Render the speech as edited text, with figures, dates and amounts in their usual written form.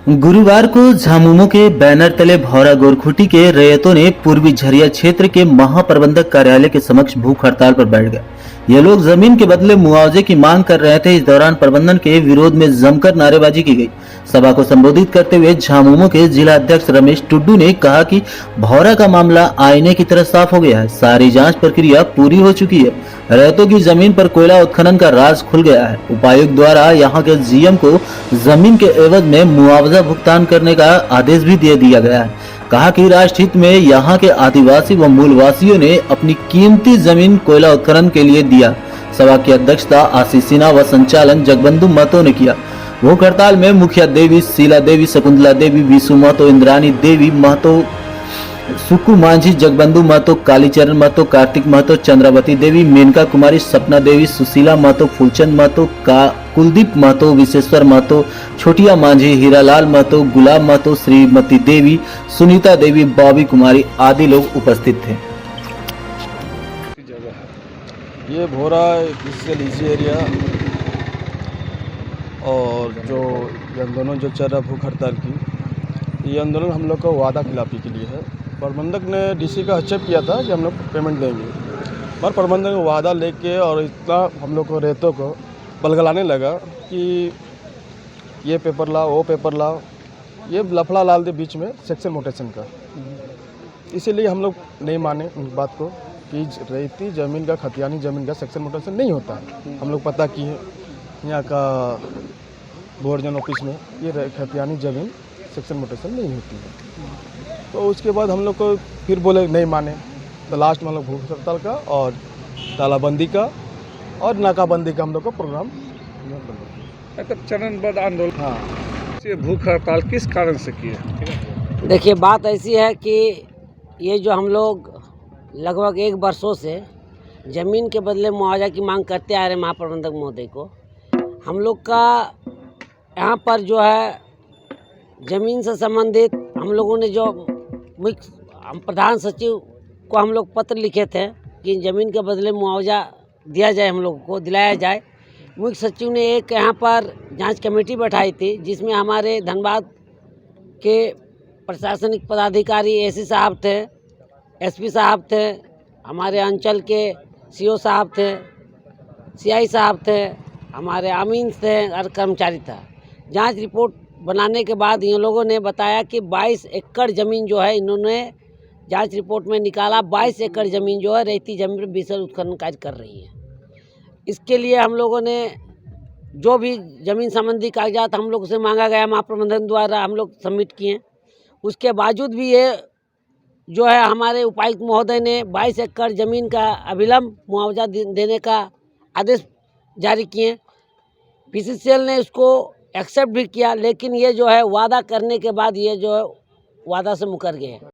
गुरुवार को झामुमो के बैनर तले भौरा गोरखुटी के रैयतों ने पूर्वी झरिया क्षेत्र के महाप्रबंधक कार्यालय के समक्ष भूख हड़ताल पर बैठ गए। ये लोग जमीन के बदले मुआवजे की मांग कर रहे थे। इस दौरान प्रबंधन के विरोध में जमकर नारेबाजी की गई। सभा को संबोधित करते हुए झामुमो के जिला अध्यक्ष रमेश टुड्डू ने कहा कि भौरा का मामला आईने की तरह साफ हो गया है। सारी जांच प्रक्रिया पूरी हो चुकी है। रैयतों की जमीन पर कोयला उत्खनन का राज खुल गया है। उपायुक्त द्वारा यहां के जीएम को जमीन के एवज में मुआवजा भुगतान करने का आदेश भी दे दिया गया है। कहा कि राष्ट्र हित में यहां के आदिवासी व मूलवासियों ने अपनी कीमती जमीन कोयला उत्खनन के लिए दिया। सभा की अध्यक्षता आशीष सिन्हा व संचालन जगबंधु महतो ने किया। भूख हड़ताल में मुखिया देवी, शीला देवी, शकुंतला देवी, विशु महतो, इंद्रानी देवी महतो, सुकु मांझी, जगबंधु महतो, कालीचरण महतो, कार्तिक महतो, चंद्रावती देवी, मेनका कुमारी, सपना देवी, सुशीला महतो, फूलचंद महतो, कुलदीप महतो, विशेश्वर महतो, छोटिया मांझी, हीरालाल महतो, गुलाब महतो, श्रीमती देवी, सुनीता देवी, बॉबी कुमारी आदि लोग उपस्थित थे। ये भोरा इससे लीजी एरिया और जो ये आंदोलन जो चल रहा भूख हड़ताल की, ये आंदोलन हम लोग को वादा खिलाफी के लिए है। प्रबंधक ने डीसी का हस्तक्षेप किया था कि हम लोग पेमेंट देंगे, पर प्रबंधक ने वादा लेके और इतना हम लोग को रेतों को बलगलाने लगा कि ये पेपर लाओ, वो पेपर लाओ, ये लफड़ा डाल दे बीच में सेक्शन मोटेशन का। इसीलिए हम लोग नहीं माने उन बात को कि रेती ज़मीन का, खतियानी ज़मीन का सेक्शन मोटेशन नहीं होता है। हम लोग पता किए यहाँ का बोर्डन ऑफिस में ये खतियानी ज़मीन सेक्शन मोटेशन नहीं होती है। तो उसके बाद हम लोग को फिर बोले नहीं माने, तो लास्ट में हम लोग भूख हड़ताल का और तालाबंदी का और नाकाबंदी का हम लोग को प्रोग्राम चरणबद्ध आंदोलन। हाँ, ये भूख हड़ताल किस कारण से की है? देखिए, बात ऐसी है कि ये जो हम लोग लगभग 1 वर्षों से ज़मीन के बदले मुआवजा की मांग करते आ रहे महाप्रबंधक महोदय को, हम लोग का यहाँ पर जो है ज़मीन से संबंधित हम लोगों ने जो प्रधान सचिव को हम लोग पत्र लिखे थे कि ज़मीन के बदले मुआवजा दिया जाए, हम लोगों को दिलाया जाए। मुख्य सचिव ने एक यहाँ पर जांच कमेटी बैठाई थी, जिसमें हमारे धनबाद के प्रशासनिक पदाधिकारी एसी साहब थे, एसपी साहब थे, हमारे अंचल के सीओ साहब थे, सीआई साहब थे, हमारे अमीन थे और कर्मचारी था। जांच रिपोर्ट बनाने के बाद इन लोगों ने बताया कि 22 एकड़ ज़मीन जो है, इन्होंने जांच रिपोर्ट में निकाला 22 एकड़ ज़मीन जो है रेती ज़मीन पर बीसर उत्खनन कार्य कर रही है। इसके लिए हम लोगों ने जो भी ज़मीन संबंधी कागजात हम लोग से मांगा गया महाप्रबंधन द्वारा हम लोग सबमिट किए। उसके बावजूद भी ये जो है हमारे उपायुक्त महोदय ने 22 एकड़ ज़मीन का अविलंब मुआवजा देने का आदेश जारी किए। पीसीसीएल ने इसको एक्सेप्ट भी किया, लेकिन ये जो है वादा करने के बाद ये जो है वादा से मुकर गए हैं।